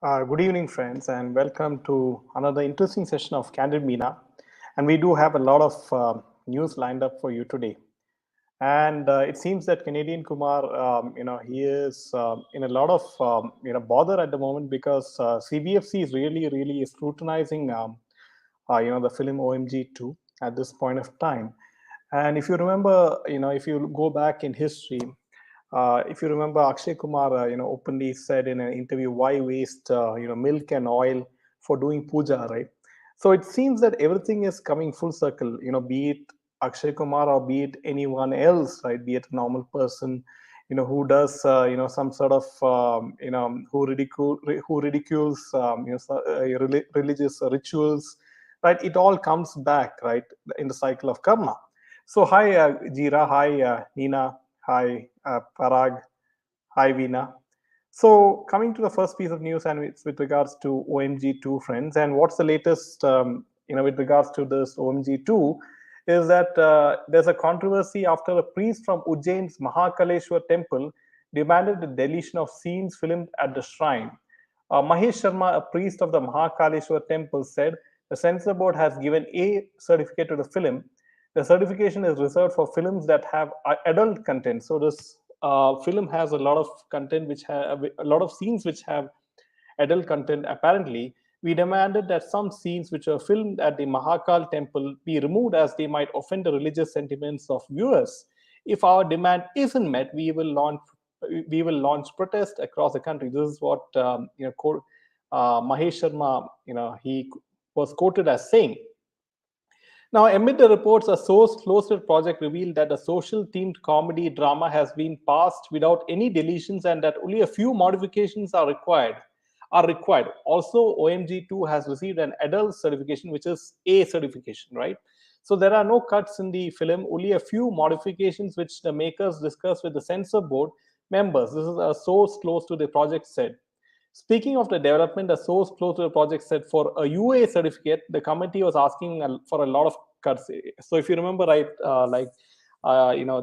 Good evening, friends, and welcome to another interesting session of Candid Meena. And we do have a lot of news lined up for you today. And it seems that Canadian Kumar, he is in a lot of bother at the moment because CBFC is really scrutinizing, the film OMG 2 at this point of time. And if you remember, if you go back in history, if you remember, Akshay Kumar, openly said in an interview, "Why waste, milk and oil for doing puja?" Right. So it seems that everything is coming full circle. Be it Akshay Kumar or be it anyone else, right? Be it a normal person, who does, some sort of, who ridicules, religious rituals, right? It all comes back, right, in the cycle of karma. So hi, Jira. Hi, Nina. Hi, Parag. Hi, Veena. So, coming to the first piece of news, and it's with regards to OMG2, friends. And what's the latest, with regards to this OMG2, is that there's a controversy after a priest from Ujjain's Mahakaleshwar temple demanded the deletion of scenes filmed at the shrine. Mahesh Sharma, a priest of the Mahakaleshwar temple, said the censor board has given A certificate to the film. The certification is reserved for films that have adult content. So this film has a lot of content which have a lot of scenes which have adult content. Apparently, we demanded that some scenes which were filmed at the Mahakal temple be removed as they might offend the religious sentiments of viewers. If our demand isn't met, we will launch protest across the country. This is what Mahesh Sharma, he was quoted as saying. Now, amid the reports, a source close to the project revealed that the social themed comedy drama has been passed without any deletions and that only a few modifications are required. Also, OMG2 has received an adult certification, which is A certification, right? So there are no cuts in the film, only a few modifications which the makers discussed with the censor board members. This is a source close to the project said. Speaking of the development, a source close to the project said for a UA certificate, the committee was asking for a lot of cuts. So if you remember, right,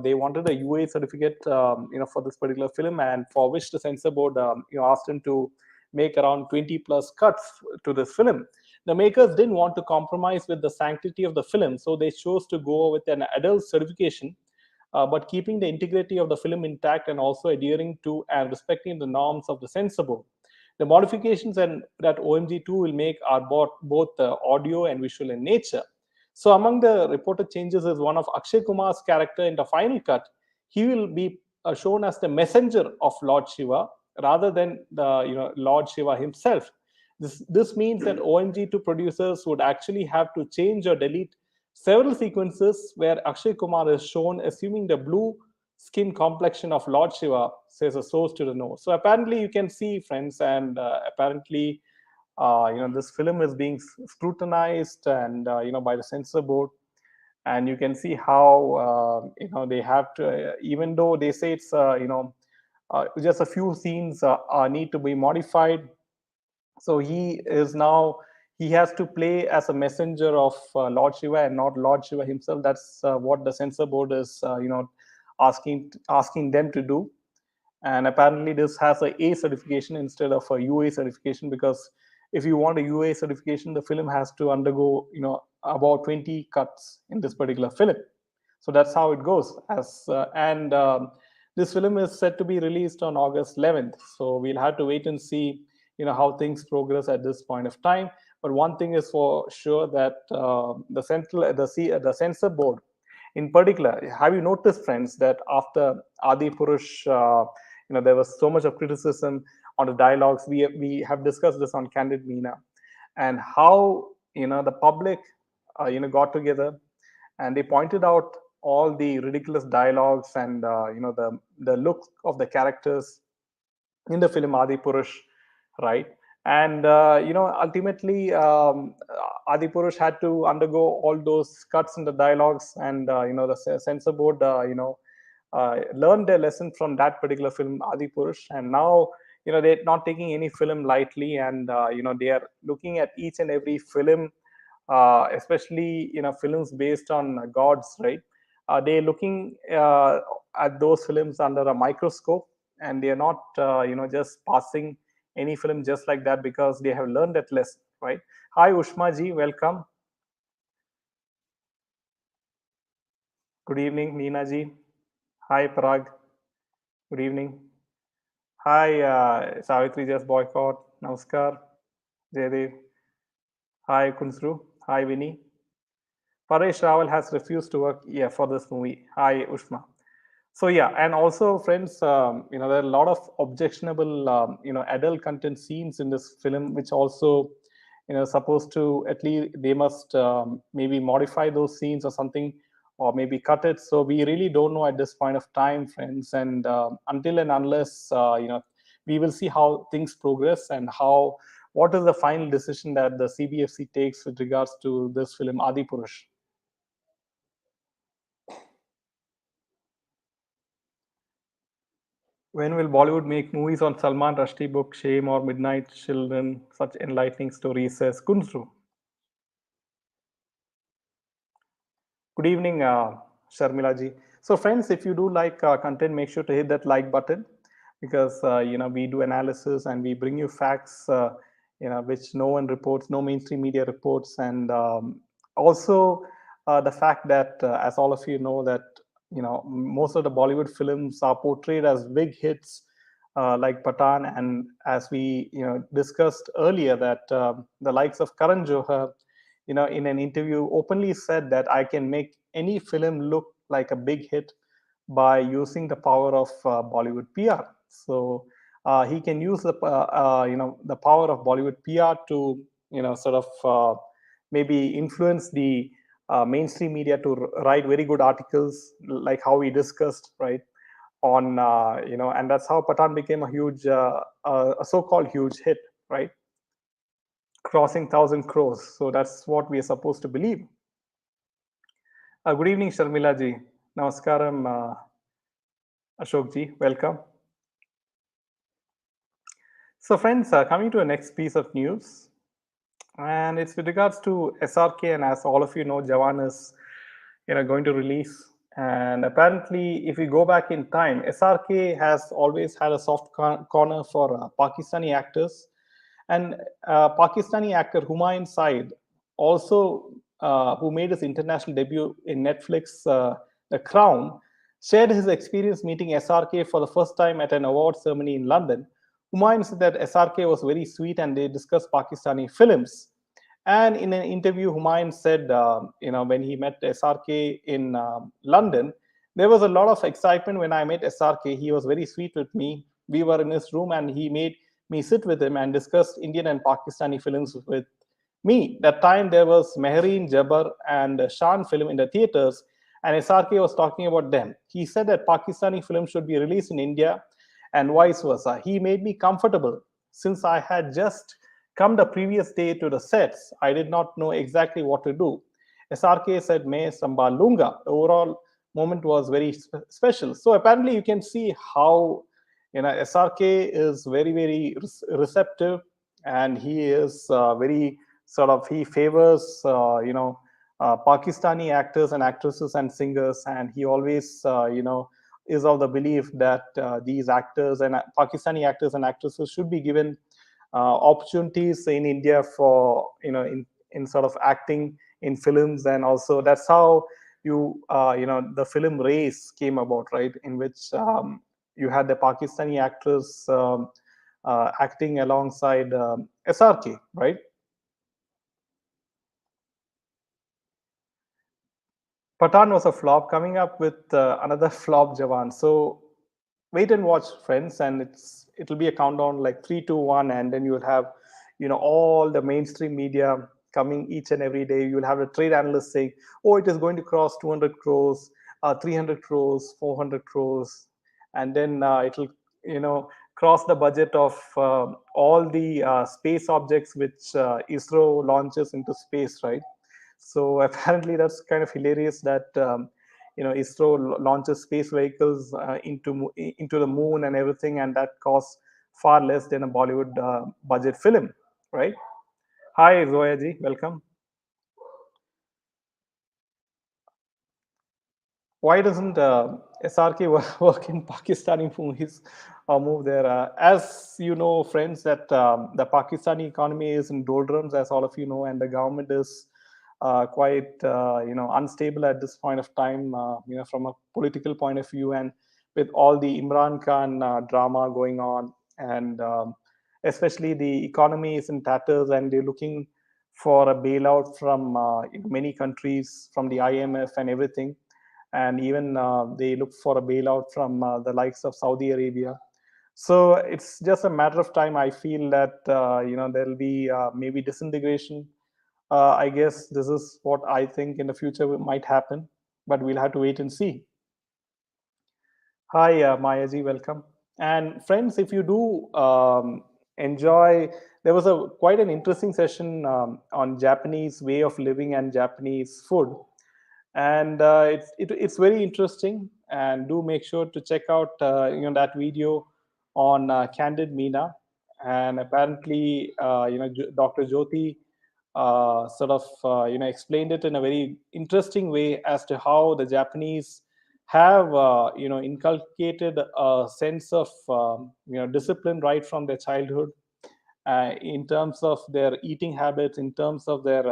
they wanted a UA certificate, for this particular film, and for which the censor board, asked them to make around 20 plus cuts to this film. The makers didn't want to compromise with the sanctity of the film, so they chose to go with an adult certification, but keeping the integrity of the film intact and also adhering to and respecting the norms of the censor board. The modifications and that OMG2 will make are both audio and visual in nature. So among the reported changes is one of Akshay Kumar's character in the final cut. He will be shown as the messenger of Lord Shiva rather than the Lord Shiva himself. This means that OMG2 producers would actually have to change or delete several sequences where Akshay Kumar is shown assuming the blue skin complexion of Lord Shiva, says a source to the know. So apparently, you can see, friends, and apparently, this film is being scrutinized and by the censor board, and you can see how they have to, even though they say it's just a few scenes need to be modified. So he has to play as a messenger of Lord Shiva and not Lord Shiva himself. That's what the censor board is asking them to do. And apparently this has a certification instead of a UA certification, because if you want a UA certification, the film has to undergo about 20 cuts in this particular film. So that's how it goes. And this film is set to be released on August 11th. So we'll have to wait and see, how things progress at this point of time. But one thing is for sure that the censor board, in particular, have you noticed, friends, that after Adipurush, there was so much of criticism on the dialogues. We have discussed this on Candid Meena, and how the public got together and they pointed out all the ridiculous dialogues and the look of the characters in the film Adi Purush, right? And ultimately, Adi Purush had to undergo all those cuts in the dialogues, and the censor board, learned their lesson from that particular film, Adi Purush, and now they're not taking any film lightly, and they are looking at each and every film, especially films based on gods, right? They're looking at those films under a microscope, and they are not just passing any film just like that because they have learned that lesson, right? Hi, Ushma ji, welcome. Good evening, Neena ji. Hi, Parag. Good evening. Hi, Savitri just boycott. Namaskar. Jaydev. Hi, Kunsru. Hi, Vinny. Paresh Rawal has refused to work, yeah, for this movie. Hi, Ushma. So yeah, and also friends, there are a lot of objectionable, adult content scenes in this film, which also, supposed to at least they must maybe modify those scenes or something, or maybe cut it. So we really don't know at this point of time, friends, and until and unless we will see how things progress and how what is the final decision that the CBFC takes with regards to this film Adipurush. When will Bollywood make movies on Salman Rushdie book Shame or Midnight Children? Such enlightening stories, says Kunzru. Good evening, Sharmila ji. So, friends, if you do like content, make sure to hit that like button because we do analysis and we bring you facts, which no one reports, no mainstream media reports, and also the fact that, as all of you know, that most of the Bollywood films are portrayed as big hits. Like Patan, and as we discussed earlier, that the likes of Karan Johar, in an interview openly said that I can make any film look like a big hit by using the power of Bollywood PR. So he can use the power of Bollywood PR to sort of maybe influence the mainstream media to write very good articles, like how we discussed, right? On and that's how Patan became a huge, a so-called huge hit, right? Crossing 1,000 crores. So that's what we are supposed to believe. Good evening, Sharmila ji. Namaskaram, Ashok ji. Welcome. So, friends, coming to a next piece of news, and it's with regards to SRK, and as all of you know, Jawan is going to release. And apparently, if we go back in time, SRK has always had a soft corner for Pakistani actors, and Pakistani actor Humayun Saeed, also who made his international debut in Netflix, The Crown, shared his experience meeting SRK for the first time at an award ceremony in London. Humayun said that SRK was very sweet and they discussed Pakistani films. And in an interview, Humayun said, when he met SRK in London, there was a lot of excitement when I met SRK. He was very sweet with me. We were in his room and he made me sit with him and discussed Indian and Pakistani films with me. That time there was Mehreen, Jabbar, and Shan film in the theaters, and SRK was talking about them. He said that Pakistani films should be released in India and vice versa. He made me comfortable since I had just come the previous day to the sets. I did not know exactly what to do. SRK said, "Main sambal lunga." The overall moment was very special. So apparently, you can see how SRK is very, very receptive, and he is very sort of he favors Pakistani actors and actresses and singers, and he always is of the belief that these actors and Pakistani actors and actresses should be given opportunities in India for in sort of acting in films. And also that's how the film Race came about, right? In which you had the Pakistani actress acting alongside SRK, right? Patan was a flop. Coming up with another flop, Jawan. So wait and watch, friends, and it'll be a countdown like 3, 2, 1, and then you'll have all the mainstream media coming each and every day. You'll have a trade analyst saying, "Oh, it is going to cross 200 crores, 300 crores, 400 crores," and then it'll cross the budget of all the space objects which ISRO launches into space, right? So apparently, that's kind of hilarious that ISRO launches space vehicles into the moon and everything, and that costs far less than a Bollywood budget film, right? Hi, Zoya ji, welcome. Why doesn't SRK work in Pakistani movies? or move there. As you know, friends, that the Pakistani economy is in doldrums, as all of you know, and the government is quite unstable at this point of time, from a political point of view, and with all the Imran Khan drama going on, and especially the economy is in tatters, and they're looking for a bailout from many countries, from the IMF and everything, and even they look for a bailout from the likes of Saudi Arabia. So it's just a matter of time. I feel that there'll be maybe disintegration. I guess this is what I think in the future might happen, but we'll have to wait and see. Hi, Mayaji, welcome. And friends, if you do enjoy, there was a quite an interesting session on Japanese way of living and Japanese food, and it's very interesting. And do make sure to check out that video on Candid Meena. And apparently, Dr. Jyoti sort of explained it in a very interesting way as to how the Japanese have inculcated a sense of discipline right from their childhood, in terms of their eating habits, in terms of their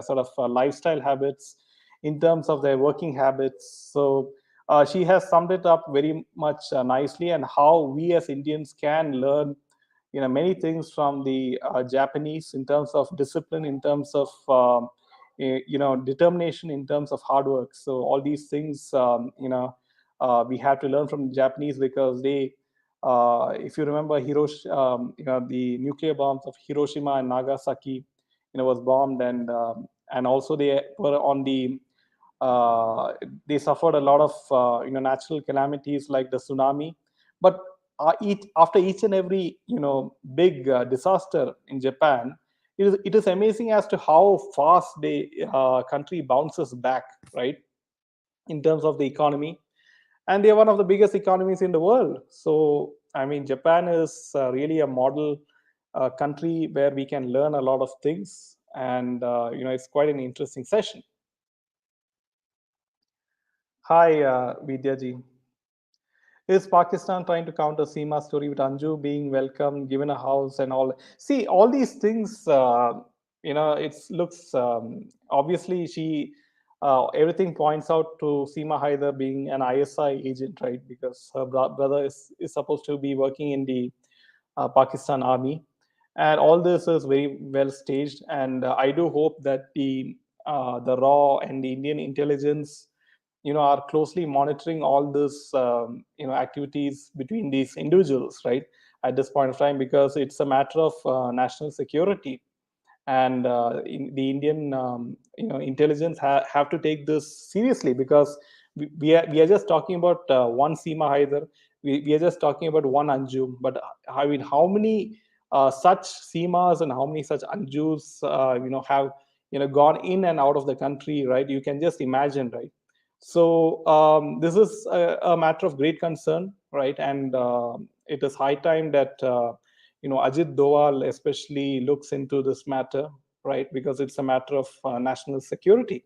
sort of lifestyle habits, in terms of their working habits. So she has summed it up very much nicely, and how we as Indians can learn many things from the Japanese in terms of discipline, in terms of determination, in terms of hard work. So all these things we have to learn from the Japanese, because they if you remember the nuclear bombs of Hiroshima and Nagasaki, was bombed, and also they were on the they suffered a lot of natural calamities like the tsunami. But after each and every big disaster in Japan, it is amazing as to how fast the country bounces back, right, in terms of the economy. And they are one of the biggest economies in the world. So I mean, Japan is really a model country where we can learn a lot of things, and it's quite an interesting session. Hi, Vidyaji. Is Pakistan trying to counter Seema's story with Anju being welcome, given a house and all? See, all these things, it looks obviously everything points out to Seema Haider being an ISI agent, right? Because her brother is supposed to be working in the Pakistan army. And all this is very well staged. And I do hope that the raw and the Indian intelligence are closely monitoring all this activities between these individuals, right, at this point of time, because it's a matter of national security. And the Indian intelligence have to take this seriously, because we are just talking about one Seema Haider. We are just talking about one Anju, but I mean, how many such Seemas and how many such Anjus have gone in and out of the country, right? You can just imagine, right? So this is a matter of great concern, right? And it is high time that Ajit Doval especially looks into this matter, right? Because it's a matter of national security.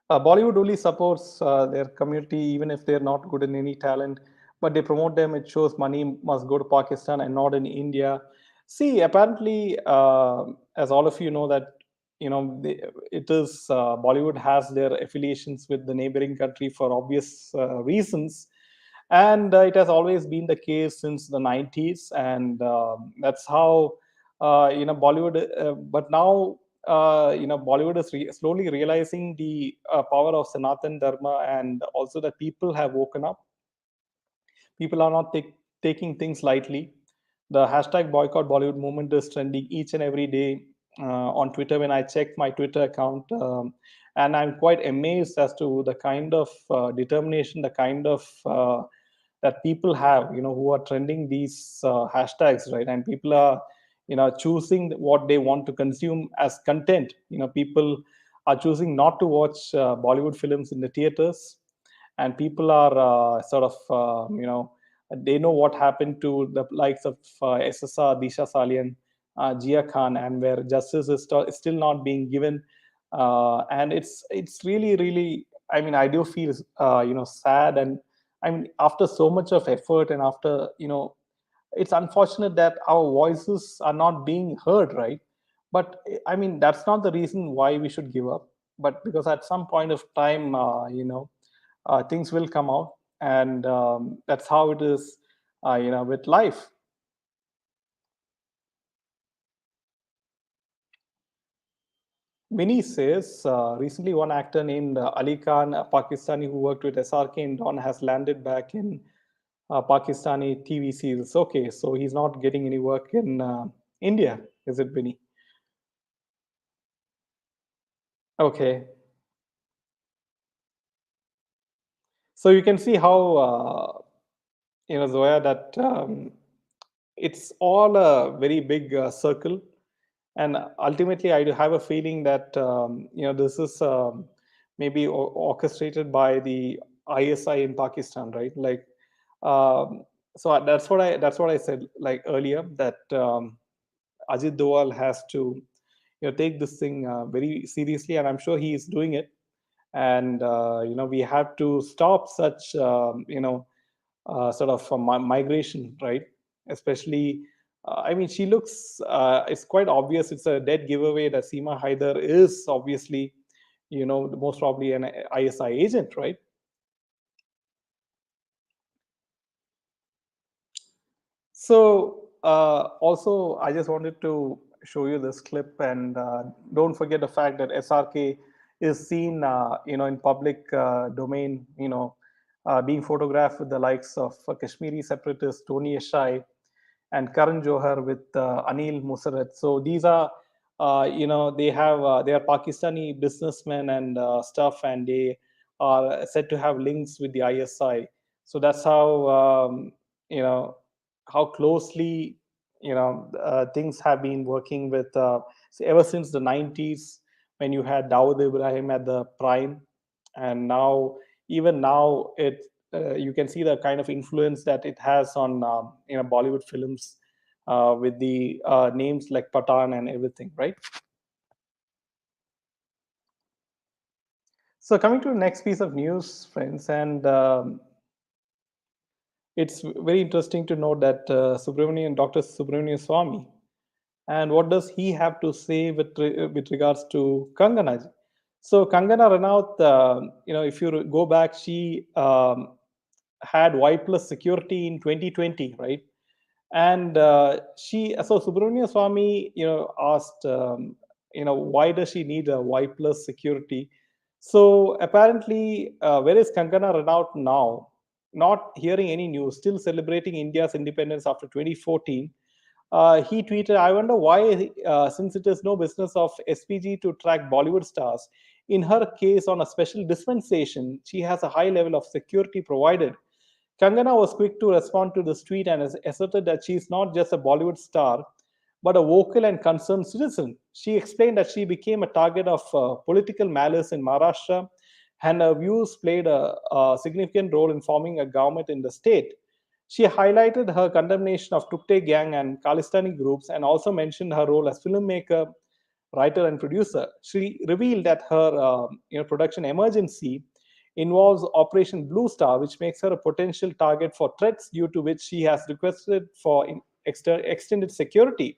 Bollywood only supports their community even if they're not good in any talent, but they promote them. It shows money must go to Pakistan and not in India. See, apparently, as all of you know, that it is Bollywood has their affiliations with the neighboring country for obvious reasons, and it has always been the case since the 90s, and that's how Bollywood. But now Bollywood is slowly realizing the power of Sanatan Dharma, and also that people have woken up. People are not taking things lightly. The hashtag Boycott Bollywood movement is trending each and every day on Twitter when I check my Twitter account. And I'm quite amazed as to the kind of determination, the kind of that people have, who are trending these hashtags, right? And people are, choosing what they want to consume as content. People are choosing not to watch Bollywood films in the theaters, and people are sort of, they know what happened to the likes of SSR, Disha Salian, Jia Khan, and where justice is still not being given. And it's really, really, I mean, I do feel sad, and I mean, after so much of effort and after, it's unfortunate that our voices are not being heard, right? But I mean, that's not the reason why we should give up. But because at some point of time, things will come out, and that's how it is, with life. Vinny says, recently one actor named Ali Khan, a Pakistani who worked with SRK and Don, has landed back in Pakistani TV series. Okay, so he's not getting any work in India, is it, Vinny? Okay. So you can see how, Zoya, that it's all a very big circle. And ultimately, I do have a feeling that, this is maybe orchestrated by the ISI in Pakistan, right? Like, um, so that's what I said like earlier, that Ajit Doval has to, take this thing very seriously, and I'm sure he is doing it. And we have to stop such sort of migration, right? Especially, I mean, she looks. It's quite obvious. It's a dead giveaway that Seema Haider is obviously, most probably an ISI agent, right? So also, I just wanted to show you this clip, and don't forget the fact that SRK is seen, in public domain, being photographed with the likes of Kashmiri separatist Tony Eshai and Karan Johar with Anil Musarat. So these are, they are Pakistani businessmen and stuff, and they are said to have links with the ISI. So that's how, you know how closely, things have been working with, ever since the 90s, when you had Dawood Ibrahim at the prime. And now, even now, you can see the kind of influence that it has on, Bollywood films, with the names like Patan and everything, right? So coming to the next piece of news, friends, and it's very interesting to note that Subramanian, Dr. Subramanian Swamy, and what does he have to say with regards to Kangana? So Kangana Ranaut, if you go back, she had Y plus security in 2020, right? And so Subramania Swamy, asked, why does she need a Y plus security? So apparently, where is Kangana Ranaut now? Not hearing any news, still celebrating India's independence after 2014. He tweeted, I wonder why, since it is no business of SPG to track Bollywood stars, in her case, on a special dispensation, she has a high level of security provided. Kangana was quick to respond to this tweet and has asserted that she is not just a Bollywood star, but a vocal and concerned citizen. She explained that she became a target of political malice in Maharashtra, and her views played a significant role in forming a government in the state. She highlighted her condemnation of Tukte gang and Khalistani groups, and also mentioned her role as filmmaker, writer, and producer. She revealed that her production Emergency involves Operation Blue Star, which makes her a potential target for threats, due to which she has requested for extended security.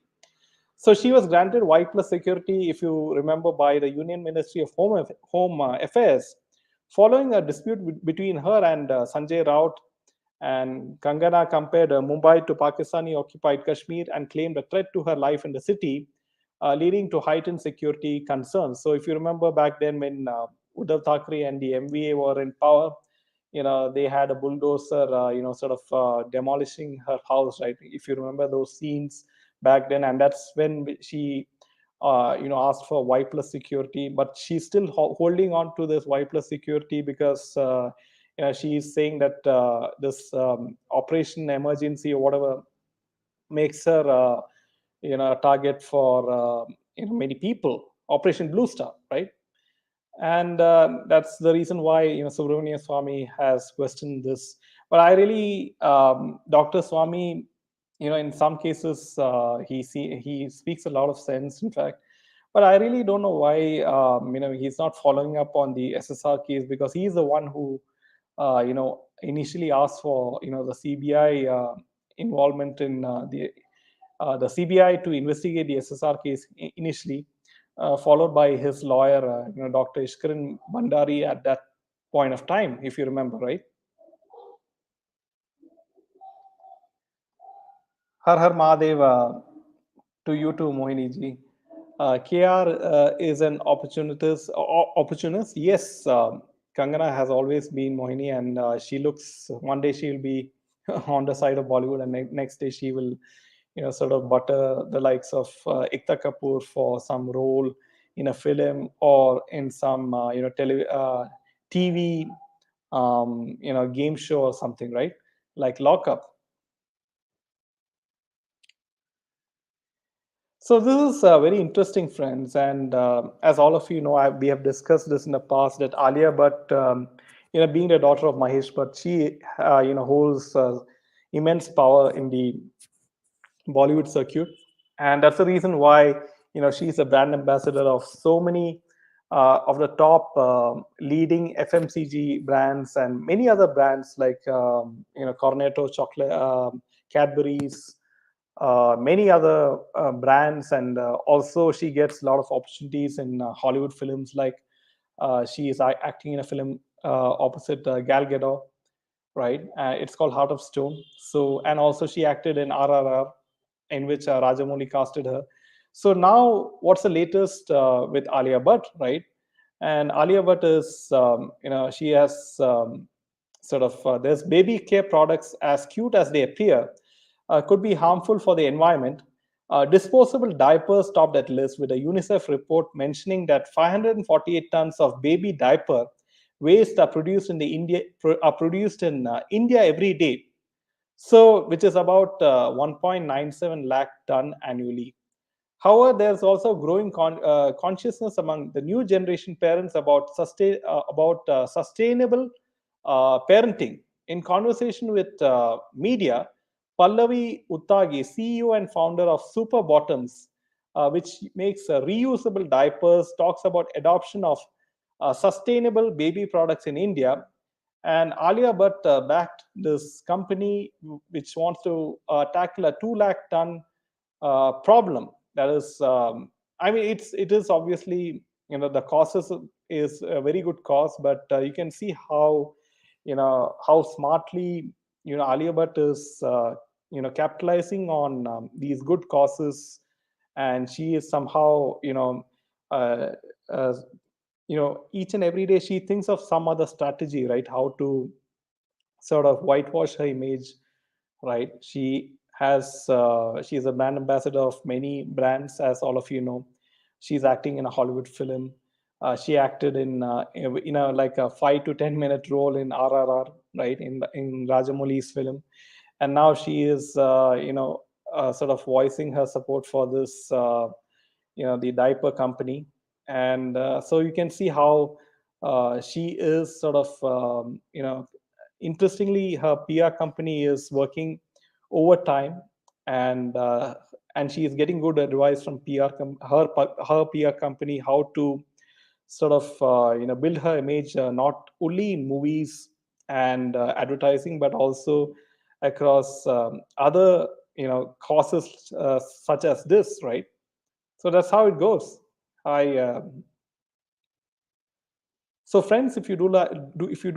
So she was granted Y plus security, if you remember, by the Union Ministry of Home Affairs, following a dispute between her and Sanjay Raut. And Kangana compared Mumbai to Pakistani occupied Kashmir and claimed a threat to her life in the city, leading to heightened security concerns. So if you remember back then, when Uddhav Thackeray and the MVA were in power, they had a bulldozer, sort of demolishing her house, right? If you remember those scenes back then, and that's when she, asked for Y plus security, but she's still holding on to this Y plus security because, she's saying that this Operation Emergency or whatever makes her, a target for, many people. Operation Blue Star, right? And that's the reason why, Subramania Swamy has questioned this. But I really, Dr. Swamy, in some cases, he speaks a lot of sense, in fact. But I really don't know why, he's not following up on the SSR case, because he's the one who initially asked for the CBI involvement in the CBI to investigate the SSR case initially, followed by his lawyer, Dr. Ishkaran Bandari at that point of time, if you remember, right? Har Har Mahadev to you too, Mohini ji. KR is an opportunist. Yes, Kangana has always been Mohini, and she looks one day she will be on the side of Bollywood, and next day she will, sort of butter the likes of Ekta Kapoor for some role in a film or in some, TV, game show or something, right? Like Lockup. So this is very interesting, friends, and as all of you know, we have discussed this in the past that Alia Bhatt, being the daughter of Mahesh Bhatt, she holds immense power in the Bollywood circuit, and that's the reason why she's a brand ambassador of so many of the top leading FMCG brands and many other brands like Cornetto chocolate, Cadbury's, many other brands, and also she gets a lot of opportunities in Hollywood films. Like she is acting in a film opposite Gal Gadot, right? It's called Heart of Stone. So, and also she acted in RRR, in which Rajamouli casted her. So now, what's the latest with Alia Bhatt, right? And Alia Bhatt is, she has sort of there's baby care products, as cute as they appear, could be harmful for the environment. Disposable diapers topped that list, with a UNICEF report mentioning that 548 tons of baby diaper waste are produced in India every day. So, which is about 1.97 lakh ton annually. However, there's also growing consciousness among the new generation parents about sustainable parenting. In conversation with media, Pallavi Uttagi, CEO and founder of Super Bottoms, which makes reusable diapers, talks about adoption of sustainable baby products in India. And Alia Bhatt backed this company which wants to tackle a 2 lakh ton problem. That is, I mean, it is obviously, the cost is a very good cost, but you can see how, how smartly, Alia Bhatt is, capitalizing on these good causes, and she is somehow, uh, uh, each and every day she thinks of some other strategy, right? How to sort of whitewash her image, right? She's a brand ambassador of many brands, as all of you know. She's acting in a Hollywood film. She acted in like a 5 to 10 minute role in RRR, right, in Rajamouli's film, and now she is sort of voicing her support for this the diaper company. And so you can see how she is sort of interestingly, her PR company is working overtime, and she is getting good advice from her PR company, how to sort of build her image, not only in movies and advertising, but also across other causes such as this, right? So that's how it goes. I So friends, if you do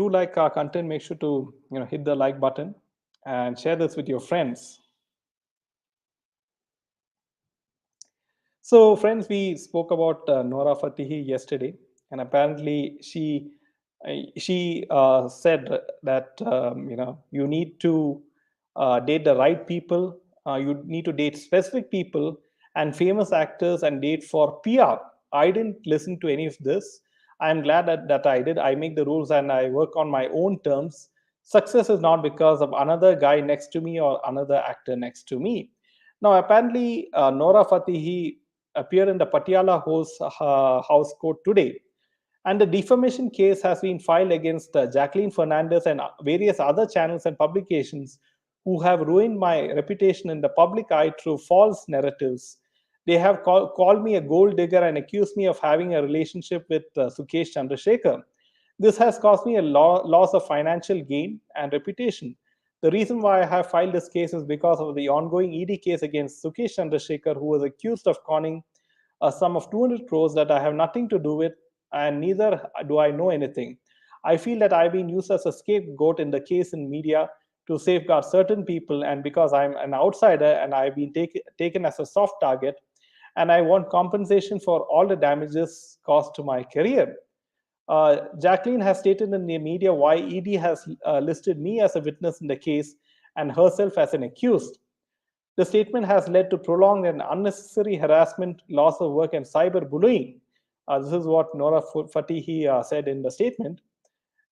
like our content, make sure to hit the like button and share this with your friends. So friends, we spoke about Nora Fatihi yesterday, and apparently she said that you need to date the right people. You need to date specific people and famous actors and date for PR. I didn't listen to any of this. I'm glad that I did. I make the rules and I work on my own terms. Success is not because of another guy next to me or another actor next to me. Now, apparently, Nora Fatihi appeared in the Patiala House Court today, and the defamation case has been filed against Jacqueline Fernandez and various other channels and publications who have ruined my reputation in the public eye through false narratives. They have called me a gold digger and accused me of having a relationship with Sukesh Chandrasekhar. This has caused me a loss of financial gain and reputation. The reason why I have filed this case is because of the ongoing ED case against Sukesh Chandrasekhar, who was accused of conning a sum of 200 crores that I have nothing to do with, and neither do I know anything. I feel that I've been used as a scapegoat in the case in media to safeguard certain people, and because I'm an outsider and I've been taken as a soft target, and I want compensation for all the damages caused to my career. Jacqueline has stated in the media why ED has listed me as a witness in the case and herself as an accused. The statement has led to prolonged and unnecessary harassment, loss of work, and cyberbullying. This is what Nora Fatihi said in the statement.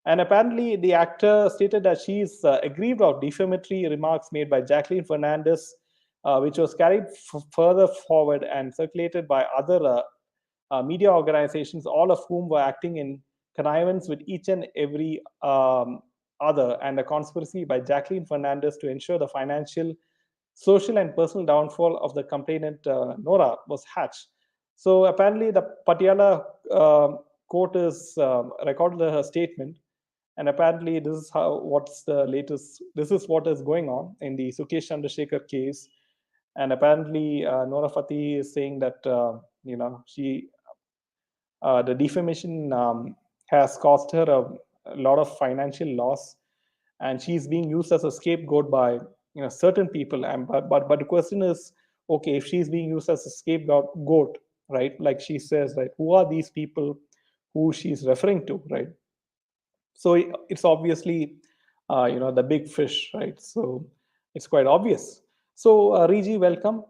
And apparently, the actor stated that she is aggrieved of defamatory remarks made by Jacqueline Fernandez, which was carried further forward and circulated by other media organizations, all of whom were acting in connivance with each and every other, and a conspiracy by Jacqueline Fernandez to ensure the financial, social, and personal downfall of the complainant Nora was hatched. So apparently, the Patiala court is recorded her statement, and apparently, this is how what's the latest. This is what is going on in the Sukesh Chandrasekhar case, and apparently, Nora Fatih is saying that she the defamation has cost her a lot of financial loss, and she's being used as a scapegoat by certain people. And but the question is, okay, if she's being used as a scapegoat, right? Like she says, right? Who are these people who she's referring to, right? So it's obviously the big fish, right? So it's quite obvious. So Riji, welcome.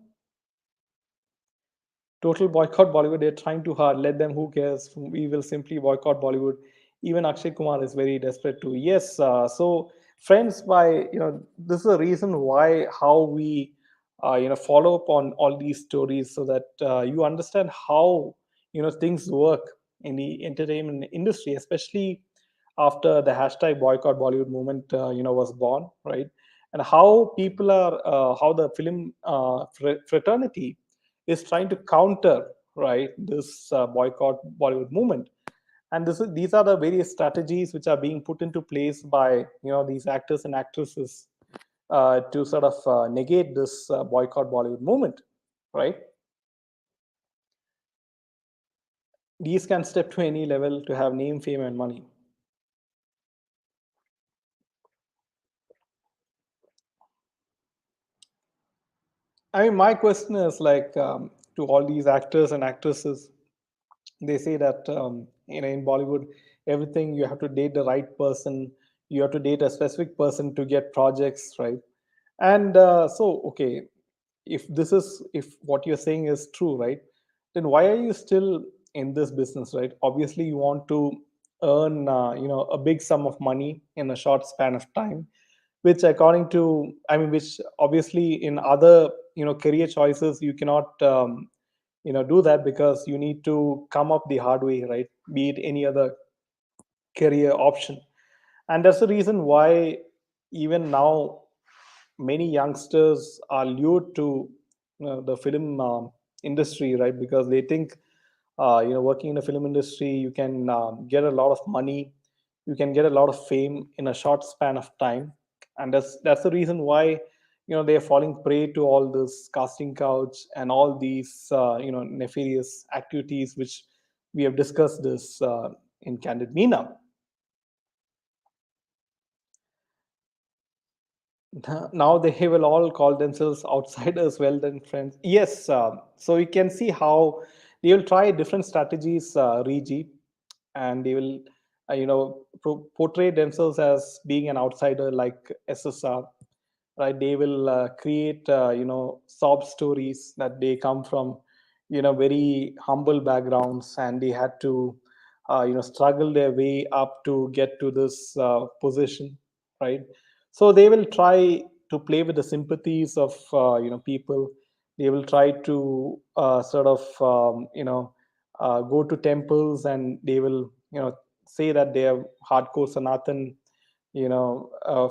Total boycott Bollywood. They're trying too hard. Let them. Who cares? We will simply boycott Bollywood. Even Akshay Kumar is very desperate too. Yes. So friends, by this is the reason why how we follow up on all these stories, so that you understand how things work in the entertainment industry, especially after the hashtag boycott Bollywood movement was born, right? And how people are how the film fraternity is trying to counter, right, this boycott Bollywood movement. And these are the various strategies which are being put into place by these actors and actresses to sort of negate this boycott Bollywood movement, right? These can step to any level to have name, fame, and money. I mean, my question is like to all these actors and actresses. They say that in Bollywood, everything you have to date the right person, you have to date a specific person to get projects, right? And so, okay, if what you're saying is true, right? Then why are you still in this business, right? Obviously, you want to earn a big sum of money in a short span of time, which according to which obviously in other career choices you cannot do that, because you need to come up the hard way, right? Be it any other career option. And that's the reason why even now many youngsters are lured to the film industry, right? Because they think working in the film industry, you can get a lot of money, you can get a lot of fame in a short span of time. And that's the reason why they're falling prey to all this casting couch and all these nefarious activities which we have discussed this in Candid Meena. Now they will all call themselves outsiders, well then friends. Yes. So you can see how they will try different strategies, Regi, and they will portray themselves as being an outsider like SSR, right? They will create sob stories that they come from very humble backgrounds, and they had to struggle their way up to get to this position, right? So they will try to play with the sympathies of people. They will try to sort of go to temples, and they will say that they are hardcore Sanatan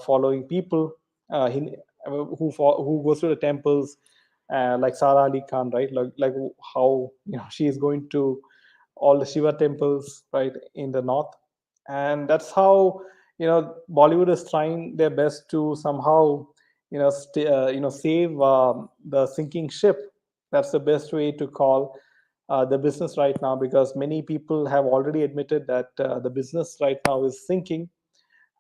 following people, who goes to the temples, like Sara Ali Khan, right? Like how she is going to all the Shiva temples, right, in the north. And that's how Bollywood is trying their best to somehow save the sinking ship. That's the best way to call the business right now, because many people have already admitted that the business right now is sinking.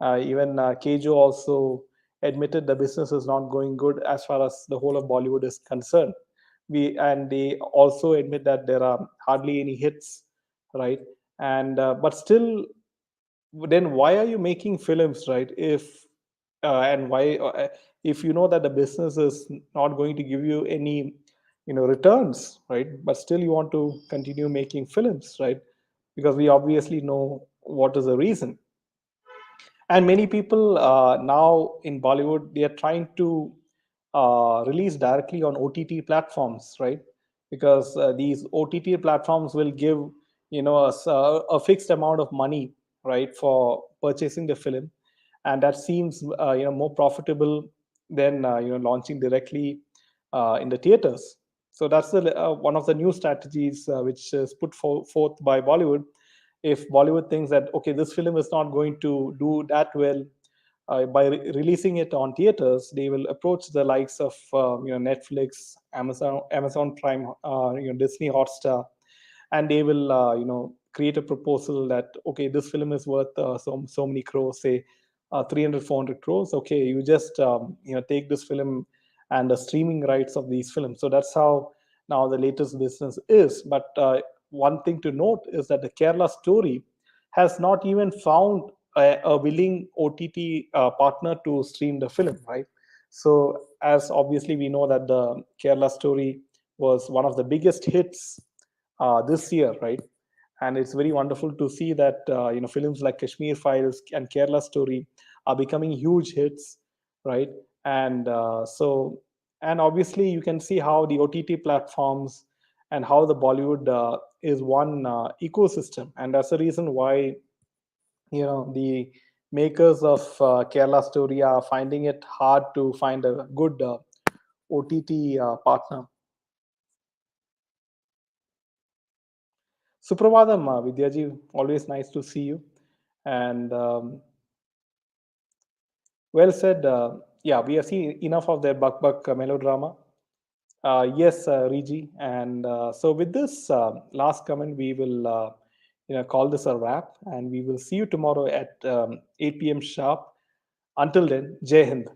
Even Kejo also admitted the business is not going good as far as the whole of Bollywood is concerned. And they also admit that there are hardly any hits, right? And but still, then why are you making films, right? And why if you know that the business is not going to give you any returns, right? But still you want to continue making films, right? Because we obviously know what is the reason. And many people now in Bollywood, they are trying to release directly on OTT platforms, right? Because these OTT platforms will give a fixed amount of money, right, for purchasing the film. And that seems more profitable than launching directly in the theaters. So that's the one of the new strategies which is put forth by Bollywood. If Bollywood thinks that, okay, this film is not going to do that well, by releasing it on theaters, they will approach the likes of Netflix, Amazon Prime, Disney Hotstar, and they will create a proposal that, okay, this film is worth so many crores, say 300 400 crores. Okay, you just take this film and the streaming rights of these films. So that's how now the latest business is. But one thing to note is that the Kerala Story has not even found a willing OTT partner to stream the film, right? So, as obviously we know that the Kerala Story was one of the biggest hits this year, right? And it's very wonderful to see that films like Kashmir Files and Kerala Story are becoming huge hits, right? And and obviously you can see how the OTT platforms and how the Bollywood is one ecosystem, and that's the reason why the makers of Kerala Story are finding it hard to find a good OTT partner. Supravadam, Vidyaji, always nice to see you. And well said. Yeah, we have seen enough of their buck buck melodrama. Yes, Riji. And so with this last comment, we will call this a wrap, and we will see you tomorrow at 8 p.m. sharp. Until then, Jai Hind.